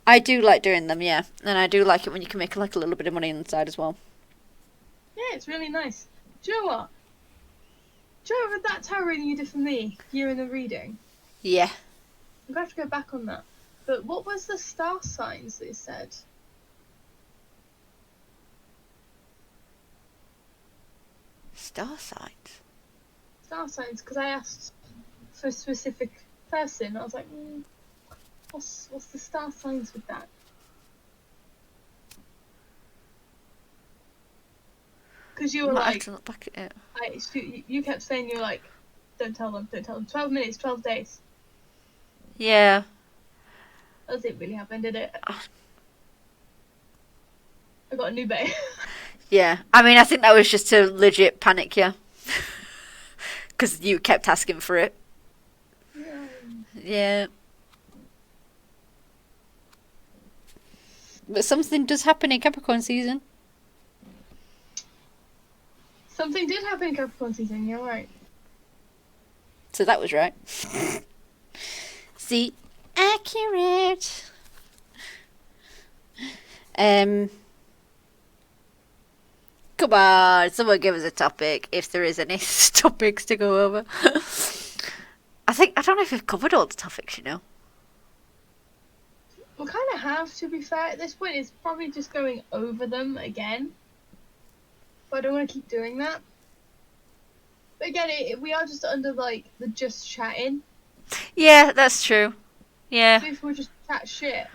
I do like doing them, yeah. And I do like it when you can make like a little bit of money on the side as well. Yeah, it's really nice. Do you know what? Do you remember that tarot reading you did for me? You in the reading? Yeah. I'm going to have to go back on that. But what was the star signs that it said? Star signs? Star signs, because I asked for a specific person. I was like, what's the star signs with that? Because you were Might have like, to look back at it. you kept saying you were like, don't tell them. 12 minutes, 12 days. Yeah. That didn't really happen, did it? I got a new bae. Yeah. I mean, I think that was just to legit panic you. Because you kept asking for it. Yeah. But something does happen in Capricorn season. Something did happen in Capricorn season, you're right. So that was right. See, accurate. Come on, someone give us a topic if there is any topics to go over. I don't know if we've covered all the topics, you know. We kind of have, to be fair. At this point, it's probably just going over them again. But I don't want to keep doing that. But again, we are just under, like, the just chatting. Yeah, that's true. Yeah. So if we just chat shit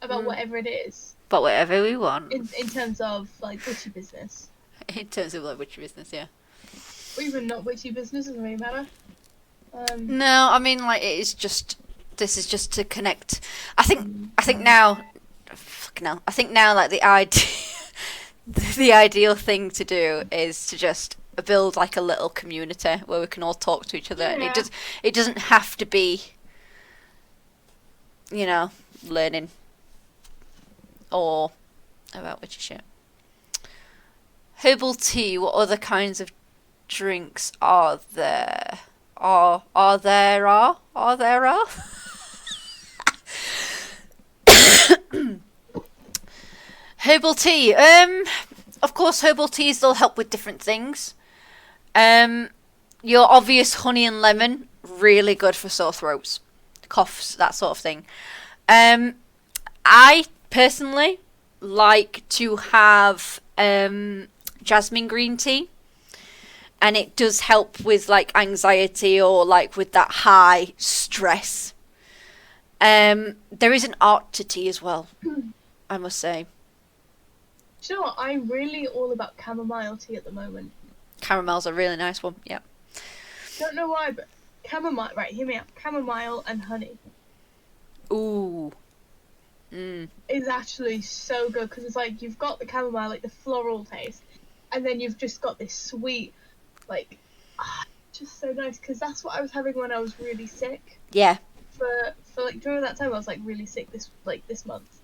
about whatever it is. But whatever we want. In terms of, like, witchy business. In terms of, like, witchy business, yeah. Or even not witchy business, doesn't really matter. No, I mean, like, it is just... This is just to connect. I think now... Fucking hell. I think now, like, the ideal thing to do is to just build, like, a little community where we can all talk to each other. Yeah. And it doesn't have to be, you know, learning or about witchy shit. Herbal tea, what other kinds of drinks are there? Are there? Herbal tea. Of course, herbal teas will help with different things. Your obvious honey and lemon, really good for sore throats, coughs, that sort of thing. I personally like to have jasmine green tea, and it does help with like anxiety or like with that high stress. There is an art to tea as well, I must say. Do you know what? I'm really all about chamomile tea at the moment. Caramel's a really nice one, yeah. Don't know why, but chamomile, right, hear me out. Chamomile and honey. Ooh. Is actually so good, because it's like, you've got the chamomile, like the floral taste, and then you've just got this sweet, like, just so nice, because that's what I was having when I was really sick. Yeah. For like, during that time I was like really sick this month.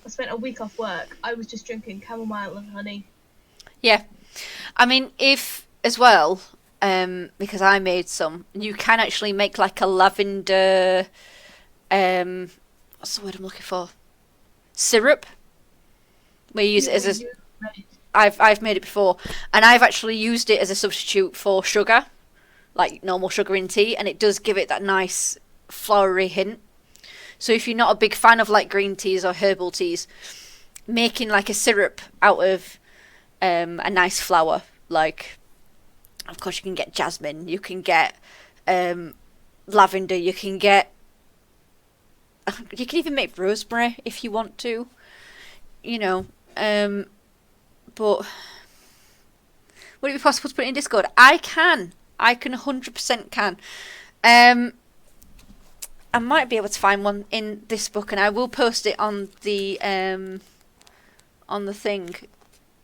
I spent a week off work. I was just drinking chamomile and honey. Yeah. I mean, if, as well, because I made some, you can actually make like a lavender, what's the word I'm looking for? Syrup. Where you use it as a... I've made it before, and I've actually used it as a substitute for sugar, like normal sugar in tea, and it does give it that nice flowery hint. So if you're not a big fan of like green teas or herbal teas, making like a syrup out of a nice flower, like, of course you can get jasmine, you can get lavender, you can even make rosemary if you want to, you know. But would it be possible to put it in Discord? I can 100% can. I might be able to find one in this book, and I will post it on the thing,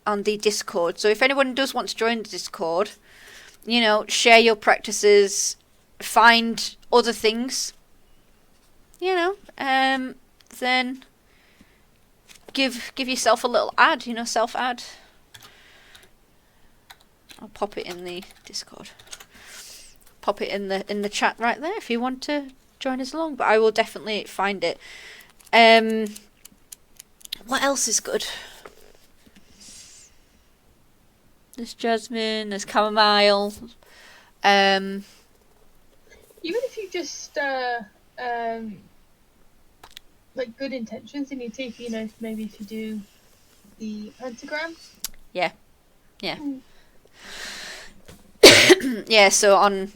on the Discord. So if anyone does want to join the Discord, you know, share your practices, find other things, you know, then give yourself a little ad, you know, self-ad. I'll pop it in the Discord. Pop it in the chat right there if you want to join us along, but I will definitely find it. What else is good? There's jasmine, there's chamomile. Even if you just like good intentions in your tea, you know, maybe if you do the pentagram. Yeah. Yeah, so on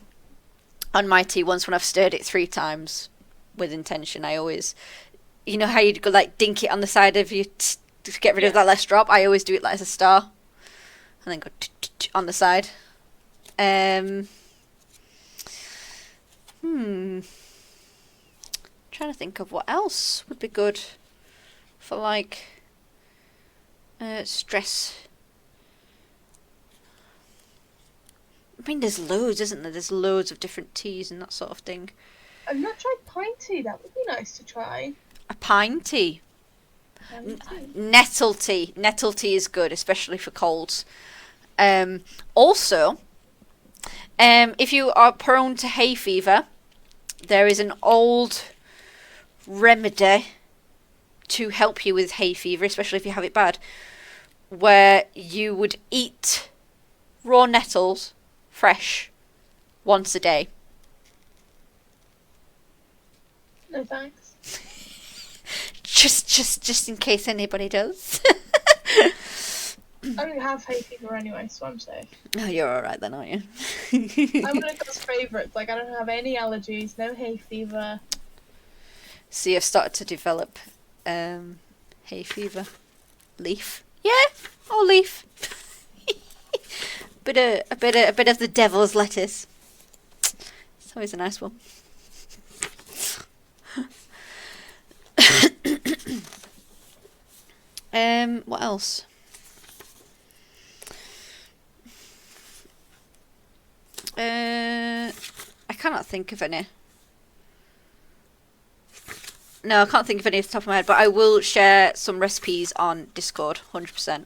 my tea, once when I've stirred it 3 times with intention, I always, you know how you'd go like dink it on the side of you to get rid of that last drop? I always do it like as a star, and then go on the side. Trying to think of what else would be good for like stress. I mean, there's loads, isn't there? There's loads of different teas and that sort of thing. I've not tried pine tea. That would be nice to try. A pine tea. Nettle tea. Nettle tea is good, especially for colds. Also, if you are prone to hay fever, there is an old remedy to help you with hay fever, especially if you have it bad, where you would eat raw nettles fresh once a day. No thanks. Just in case anybody does. I don't have hay fever anyway, so I'm safe. Oh, you're alright then, aren't you? I'm one of God's favourites. Like, I don't have any allergies, no hay fever. See, I've started to develop hay fever. Leaf. Yeah, or leaf. a bit of the devil's lettuce. It's always a nice one. What else? I cannot think of any. No, I can't think of any off the top of my head, but I will share some recipes on Discord, 100%.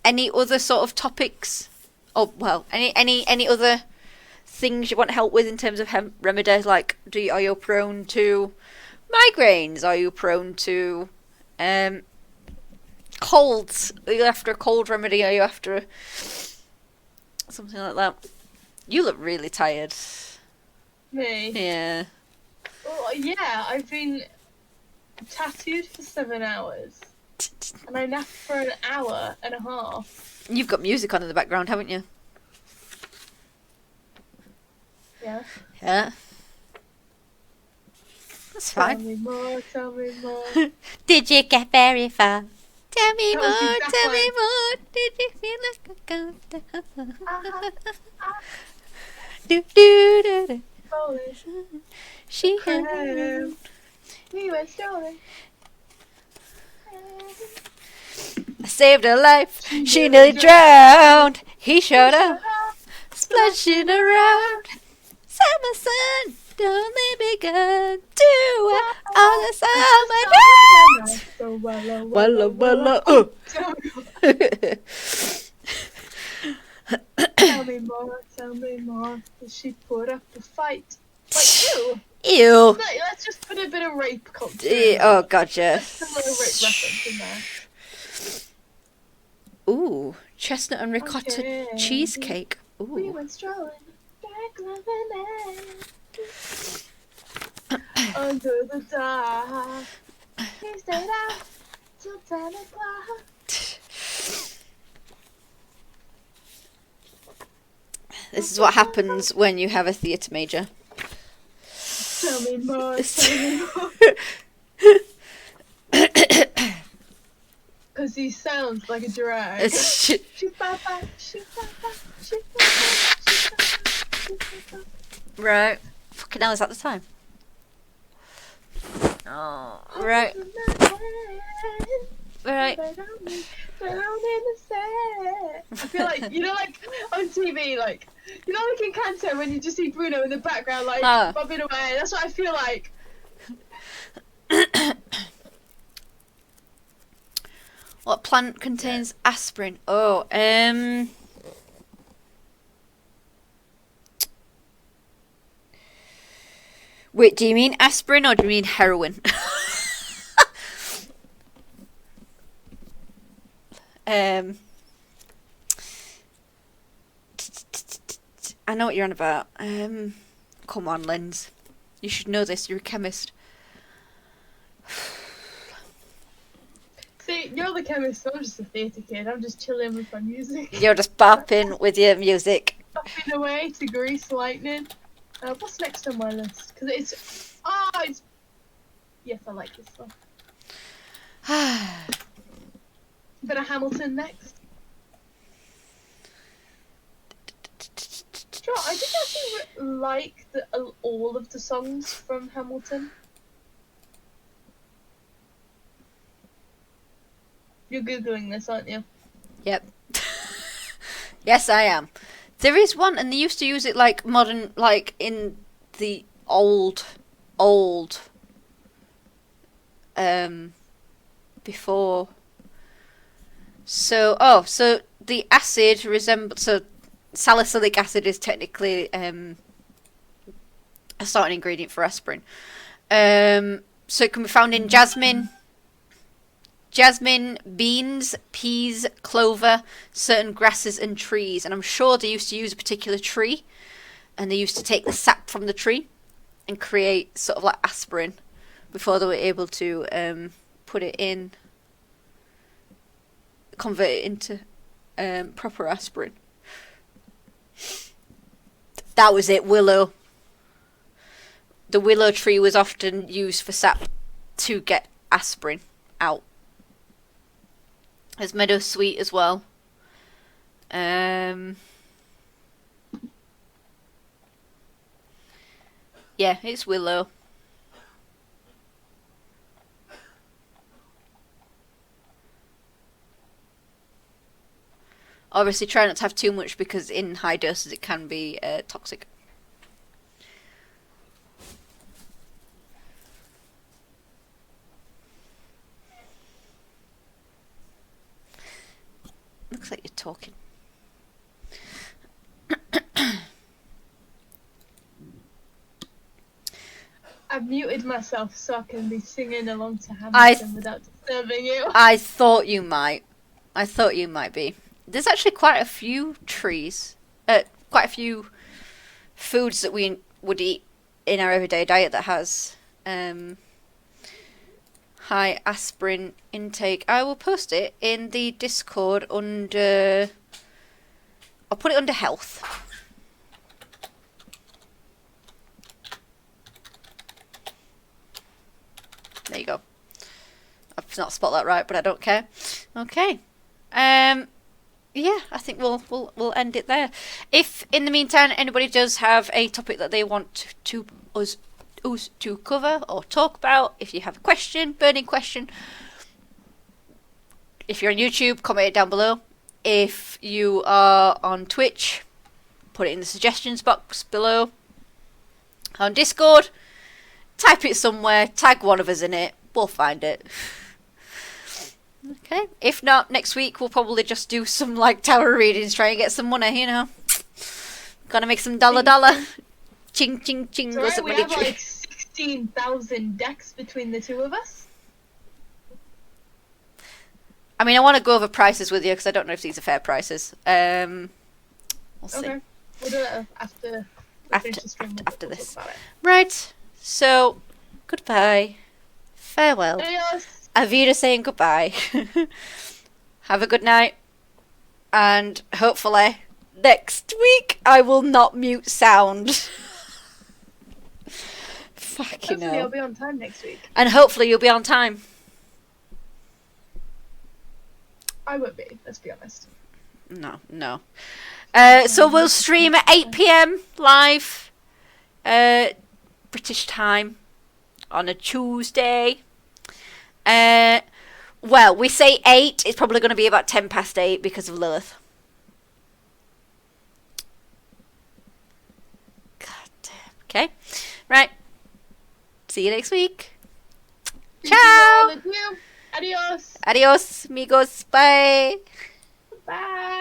Any other sort of topics? Oh, well, any other things you want help with in terms of remedies? Like, are you prone to migraines? Are you prone to colds? Are you after a cold remedy? Are you after something like that? You look really tired. Me? Yeah. Well, yeah, I've been tattooed for 7 hours. And I napped for an hour and a half. You've got music on in the background, haven't you? Yeah. Yeah. That's fine. Tell me more, tell me more. Did you get very far? Tell me That was more, exact tell me line. more. Did you feel like a ghost? Do do do do. Polish. She Crab. We went strolling. I saved her life. She nearly drowned. He showed up, splashing around. Summer sun, don't let me go. Do it all the summer night. Walla walla. Tell me more, tell me more. Did she put up a fight? Like, ew. Ew. No, let's just put a bit of rape culture in there. Oh god, yeah. Let's put a little rape reference in there. Ooh, chestnut and ricotta Okay. cheesecake. We Ooh. went strolling back Lebanon. Under the dark, he stayed out till 10 o'clock. This is what happens when you have a theatre major. Tell me more, tell me more. Because he sounds like a drag. Right. Fucking hell, is that the time? Oh, right. Right. I feel like, you know, like on TV, like, you know, like in Canto when you just see Bruno in the background, like, bobbing away. That's what I feel like. What plant contains aspirin? Oh, wait, do you mean aspirin or do you mean heroin? I know what you're on about. Come on, Linz. You should know this. You're a chemist. See, you're the chemist, so I'm just a theatre kid. I'm just chilling with my music. You're just bopping with your music. Bopping away to Grease Lightning. What's next on my list? Because it's... Yes, I like this one. Bit of Hamilton next. Sure, I didn't actually like all of the songs from Hamilton. You're Googling this, aren't you? Yep. Yes, I am. There is one, and they used to use it like modern, like in the old, before. So, so the acid resembles, so salicylic acid is technically a starting ingredient for aspirin. So it can be found in jasmine, beans, peas, clover, certain grasses and trees. And I'm sure they used to use a particular tree, and they used to take the sap from the tree and create sort of like aspirin before they were able to put it in, convert it into proper aspirin. That was it, willow. The willow tree was often used for sap to get aspirin out. There's meadow sweet as well. Yeah, it's willow. Obviously, try not to have too much because in high doses it can be toxic. Looks like you're talking. I've muted myself so I can be singing along to Hamilton without disturbing you. I thought you might. I thought you might be. There's actually quite a few trees, quite a few foods that we would eat in our everyday diet that has high aspirin intake. I will post it in the Discord under... I'll put it under health. There you go. I've not spot that right, but I don't care. Okay. Yeah, I think we'll end it there. If in the meantime anybody does have a topic that they want to us to cover or talk about, if you have a question, burning question, if you're on YouTube, comment it down below. If you are on Twitch, put it in the suggestions box below. On Discord, type it somewhere, tag one of us in it, we'll find it. Okay, if not, next week we'll probably just do some like tarot readings, try and get some money, you know. Gotta make some dollar. Ching ching ching. It's alright, we have like 16,000 decks between the two of us. I mean, I want to go over prices with you because I don't know if these are fair prices. We'll see. Okay, we'll do it after finish the stream, after we'll this. talk about it. Right. So, goodbye. Farewell. Adios. Avida saying goodbye. Have a good night. And hopefully next week I will not mute sound. Fucking Hopefully hell. I'll be on time next week. And hopefully you'll be on time. I won't be, let's be honest. No. So we'll stream at 8 p.m. live, British time, on a Tuesday. Well, we say 8. It's probably going to be about 10 past 8 because of Lilith. God damn. Okay. Right. See you next week. Ciao. Adios. Adios, amigos. Bye. Bye.